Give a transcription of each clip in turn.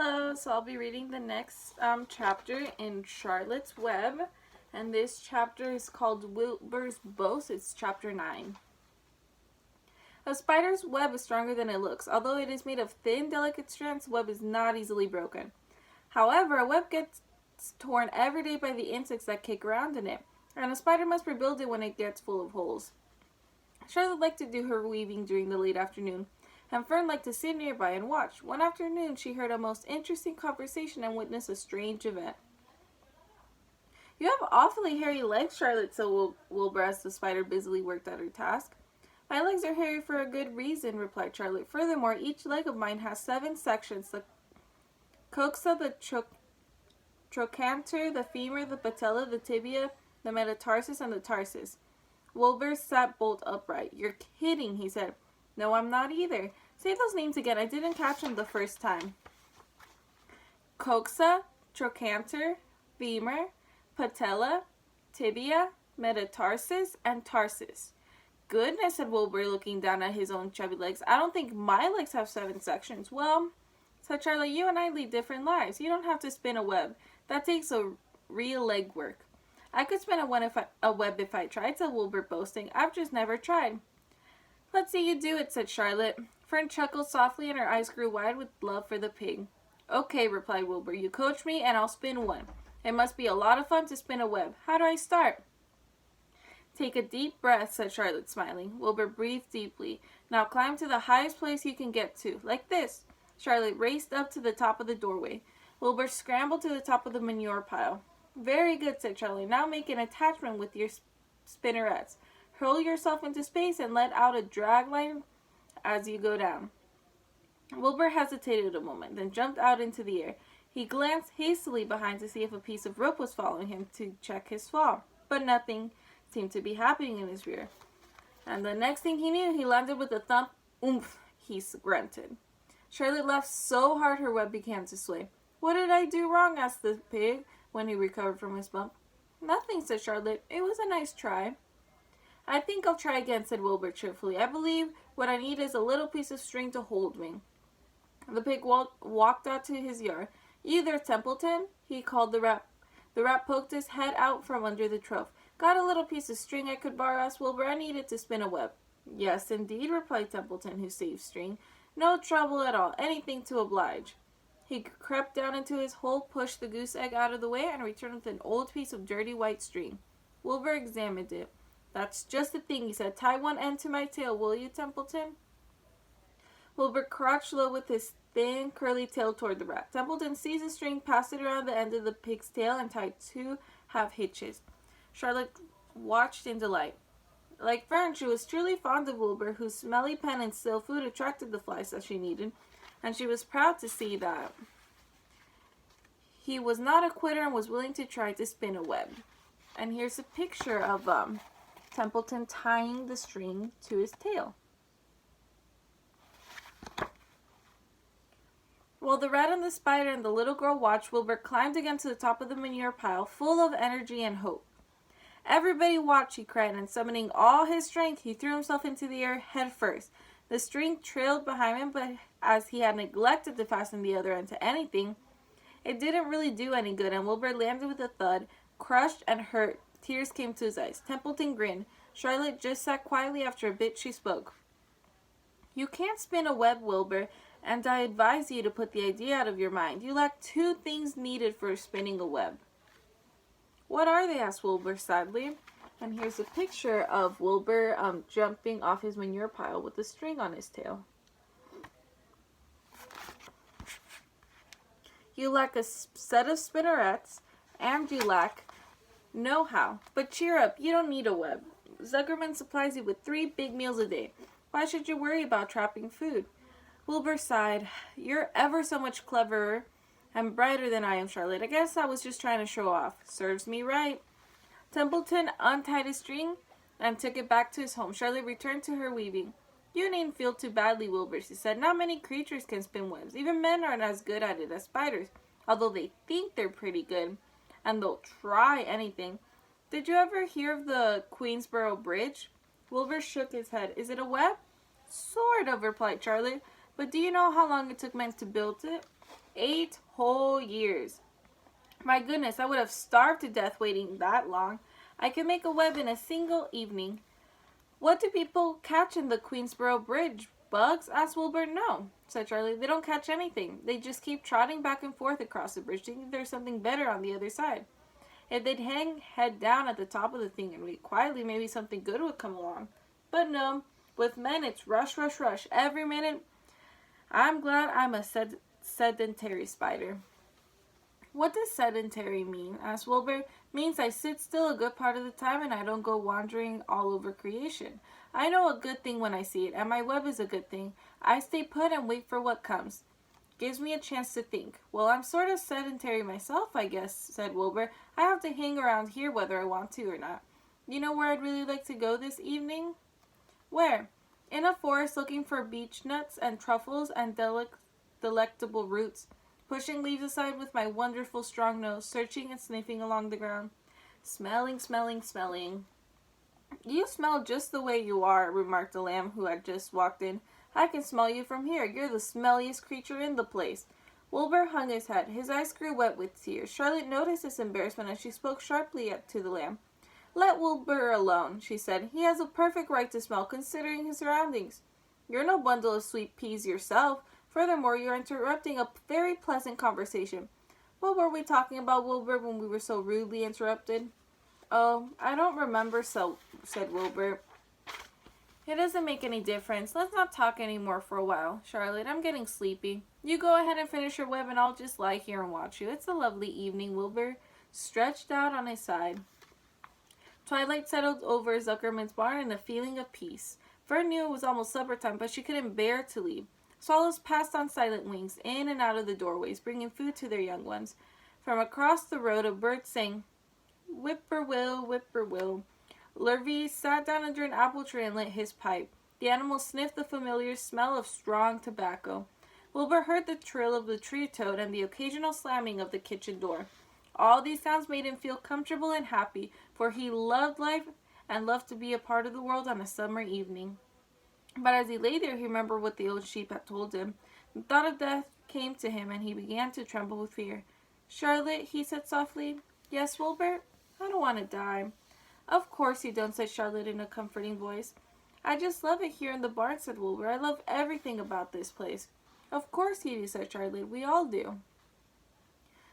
Hello, so I'll be reading the next chapter in Charlotte's Web, and this chapter is called Wilbur's Boast. It's chapter 9. A spider's web is stronger than it looks. Although it is made of thin, delicate strands, the web is not easily broken. However, a web gets torn every day by the insects that kick around in it, and a spider must rebuild it when it gets full of holes. Charlotte liked to do her weaving during the late afternoon, and Fern liked to sit nearby and watch. One afternoon, she heard a most interesting conversation and witnessed a strange event. "You have awfully hairy legs, Charlotte," said Wilbur as the spider busily worked at her task. "My legs are hairy for a good reason," replied Charlotte. "Furthermore, each leg of mine has 7 sections: the coxa, the trochanter, the femur, the patella, the tibia, the metatarsus, and the tarsus." Wilbur sat bolt upright. "You're kidding," he said. "No, I'm not either. Say those names again. I didn't catch them the first time." Coxa, trochanter, femur, patella, tibia, metatarsus, and tarsus. "Goodness," said Wilbur, looking down at his own chubby legs. "I don't think my legs have 7 sections." "Well," said Charlotte, "you and I lead different lives. You don't have to spin a web. That takes a real leg work." "I could spin a web if I tried," said Wilbur, boasting. "I've just never tried." "Let's see you do it," said Charlotte. Fern chuckled softly and her eyes grew wide with love for the pig. "Okay," replied Wilbur. "You coach me and I'll spin one. It must be a lot of fun to spin a web. How do I start?" "Take a deep breath," said Charlotte, smiling. Wilbur breathed deeply. "Now climb to the highest place you can get to, like this." Charlotte raced up to the top of the doorway. Wilbur scrambled to the top of the manure pile. "Very good," said Charlotte. "Now make an attachment with your spinnerets. Hurl yourself into space and let out a drag line as you go down." Wilbur hesitated a moment, then jumped out into the air. He glanced hastily behind to see if a piece of rope was following him to check his fall, but nothing seemed to be happening in his rear. And the next thing he knew, he landed with a thump. "Oomph," he grunted. Charlotte laughed so hard her web began to sway. "What did I do wrong?" asked the pig when he recovered from his bump. "Nothing," said Charlotte. "It was a nice try." "I think I'll try again," said Wilbur cheerfully. "I believe what I need is a little piece of string to hold me." The pig walked out to his yard. "You there, Templeton?" he called the rat. The rat poked his head out from under the trough. "Got a little piece of string I could borrow?" asked Wilbur. "I need it to spin a web." "Yes, indeed," replied Templeton, who saved string. "No trouble at all. Anything to oblige." He crept down into his hole, pushed the goose egg out of the way, and returned with an old piece of dirty white string. Wilbur examined it. "That's just the thing," he said. "Tie one end to my tail, will you, Templeton?" Wilbur crouched low with his thin, curly tail toward the rat. Templeton seized the string, passed it around the end of the pig's tail, and tied 2 half hitches. Charlotte watched in delight. Like Fern, she was truly fond of Wilbur, whose smelly pen and stale food attracted the flies that she needed, and she was proud to see that he was not a quitter and was willing to try to spin a web. And here's a picture of Templeton tying the string to his tail. While the rat and the spider and the little girl watched, Wilbur climbed again to the top of the manure pile, full of energy and hope. "Everybody watch," he cried, and summoning all his strength, he threw himself into the air head first. The string trailed behind him, but as he had neglected to fasten the other end to anything, it didn't really do any good, and Wilbur landed with a thud, crushed and hurt. Tears came to his eyes. Templeton grinned. Charlotte just sat quietly. After a bit, she spoke. "You can't spin a web, Wilbur, and I advise you to put the idea out of your mind. You lack 2 things needed for spinning a web." "What are they?" asked Wilbur sadly. And here's a picture of Wilbur jumping off his manure pile with a string on his tail. "You lack a set of spinnerets, and you lack know-how. But cheer up, you don't need a web. Zuckerman supplies you with 3 big meals a day. Why should you worry about trapping food?" Wilbur sighed. "You're ever so much cleverer and brighter than I am, Charlotte. I guess I was just trying to show off." "Serves me right." Templeton untied his string and took it back to his home. Charlotte returned to her weaving. "You needn't feel too badly, Wilbur," she said. "Not many creatures can spin webs. Even men aren't as good at it as spiders, although they think they're pretty good, and they'll try anything. Did you ever hear of the Queensboro Bridge?" Wilbur shook his head. "Is it a web?" "Sort of," replied Charlotte. But do you know how long it took men to build it? 8 whole years. My goodness, I would have starved to death waiting that long. I could make a web in a single evening. What do people catch in the Queensboro Bridge? Bugs? Asked Wilbur. No, said Charlie. They don't catch anything. They just keep trotting back and forth across the bridge, thinking there's something better on the other side. If they'd hang head down at the top of the thing and wait quietly, maybe something good would come along. But no, with men it's rush, rush, rush. Every minute. I'm glad I'm a sedentary spider. What does sedentary mean? Asked Wilbur. Means I sit still a good part of the time and I don't go wandering all over creation. I know a good thing when I see it, and my web is a good thing. I stay put and wait for what comes. Gives me a chance to think. Well, I'm sort of sedentary myself, I guess, said Wilbur. I have to hang around here whether I want to or not. You know where I'd really like to go this evening? Where? In a forest looking for beech nuts and truffles and delectable roots. Pushing leaves aside with my wonderful strong nose, searching and sniffing along the ground. Smelling, smelling, smelling. You smell just the way you are, remarked the lamb who had just walked in. I can smell you from here. You're the smelliest creature in the place. Wilbur hung his head. His eyes grew wet with tears. Charlotte noticed his embarrassment as she spoke sharply to the lamb. Let Wilbur alone, she said. He has a perfect right to smell, considering his surroundings. You're no bundle of sweet peas yourself. Furthermore, you're interrupting a very pleasant conversation. What were we talking about, Wilbur, when we were so rudely interrupted? Oh, I don't remember, said Wilbur. It doesn't make any difference. Let's not talk anymore for a while, Charlotte. I'm getting sleepy. You go ahead and finish your web and I'll just lie here and watch you. It's a lovely evening, Wilbur stretched out on his side. Twilight settled over Zuckerman's barn and a feeling of peace. Fern knew it was almost supper time, but she couldn't bear to leave. Swallows passed on silent wings, in and out of the doorways, bringing food to their young ones. From across the road, a bird sang, Whippoorwill, whippoorwill. Lurvy sat down under an apple tree and lit his pipe. The animal sniffed the familiar smell of strong tobacco. Wilbur heard the trill of the tree toad and the occasional slamming of the kitchen door. All these sounds made him feel comfortable and happy, for he loved life and loved to be a part of the world on a summer evening. But as he lay there, he remembered what the old sheep had told him. The thought of death came to him, and he began to tremble with fear. Charlotte, he said softly. Yes, Wilbur? I don't want to die. Of course you don't, said Charlotte in a comforting voice. I just love it here in the barn, said Wilbur. I love everything about this place. Of course you do, said Charlotte. We all do.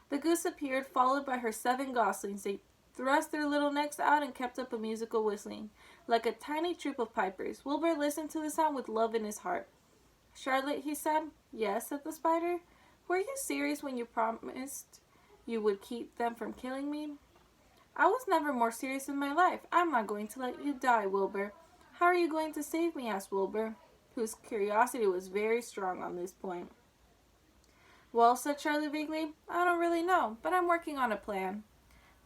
The goose appeared, followed by her 7 goslings. They thrust their little necks out and kept up a musical whistling, like a tiny troop of pipers. Wilbur listened to the sound with love in his heart. Charlotte, he said. Yes, said the spider. Were you serious when you promised you would keep them from killing me? I was never more serious in my life. I'm not going to let you die, Wilbur. How are you going to save me? Asked Wilbur, whose curiosity was very strong on this point. Well, said Charlotte vaguely, I don't really know, but I'm working on a plan.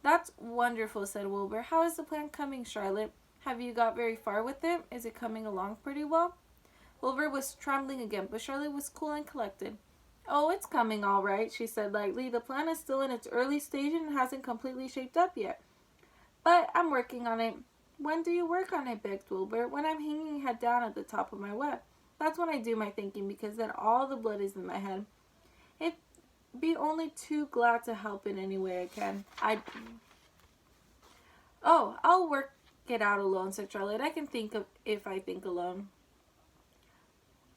That's wonderful, said Wilbur. How is the plan coming, Charlotte? Have you got very far with it? Is it coming along pretty well? Wilbur was trembling again, but Charlotte was cool and collected. Oh, it's coming all right, she said lightly. The plan is still in its early stage and hasn't completely shaped up yet. But I'm working on it. When do you work on it, begged Wilbur. When I'm hanging head down at the top of my web. That's when I do my thinking, because then all the blood is in my head. It'd be only too glad to help in any way I can. I'll work it out alone, said Charlotte. I can think of if I think alone.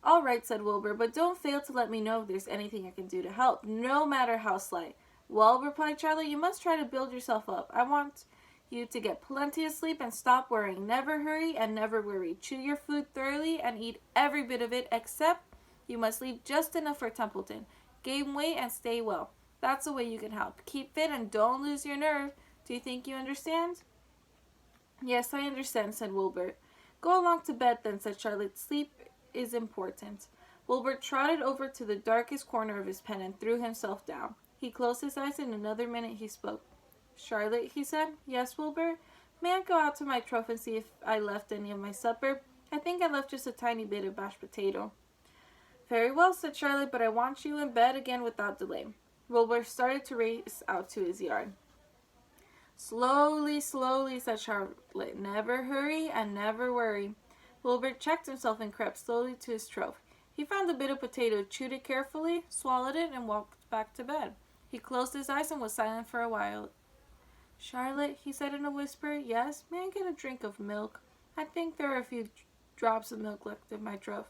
All right, said Wilbur, but don't fail to let me know if there's anything I can do to help, no matter how slight. Well, replied Charlotte, you must try to build yourself up. I want you to get plenty of sleep and stop worrying. Never hurry and never worry. Chew your food thoroughly and eat every bit of it, except you must leave just enough for Templeton. Gain weight and stay well. That's the way you can help. Keep fit and don't lose your nerve. Do you think you understand? Yes, I understand, said Wilbur. Go along to bed then, said Charlotte. Sleep is important. Wilbur trotted over to the darkest corner of his pen and threw himself down. He closed his eyes. In another minute he spoke. Charlotte, he said. Yes, Wilbur? May I go out to my trough and see if I left any of my supper? I think I left just a tiny bit of mashed potato. Very well, said Charlotte, but I want you in bed again without delay. Wilbur started to race out to his yard. Slowly, slowly, said Charlotte. Never hurry and never worry. Wilbur checked himself and crept slowly to his trough. He found a bit of potato, chewed it carefully, swallowed it, and walked back to bed. He closed his eyes and was silent for a while. Charlotte, he said in a whisper, yes, may I get a drink of milk? I think there are a few drops of milk left in my trough.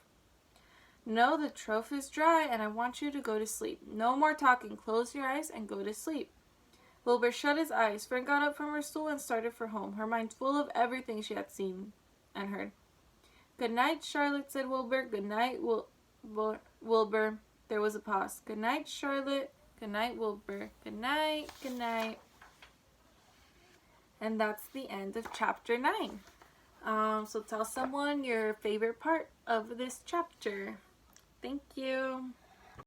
No, the trough is dry, and I want you to go to sleep. No more talking. Close your eyes and go to sleep. Wilbur shut his eyes. Fern got up from her stool and started for home, her mind full of everything she had seen and heard. Good night, Charlotte, said Wilbur. Good night, Wilbur. There was a pause. Good night, Charlotte. Good night, Wilbur. Good night. Good night. And that's the end of chapter 9. So tell someone your favorite part of this chapter. Thank you.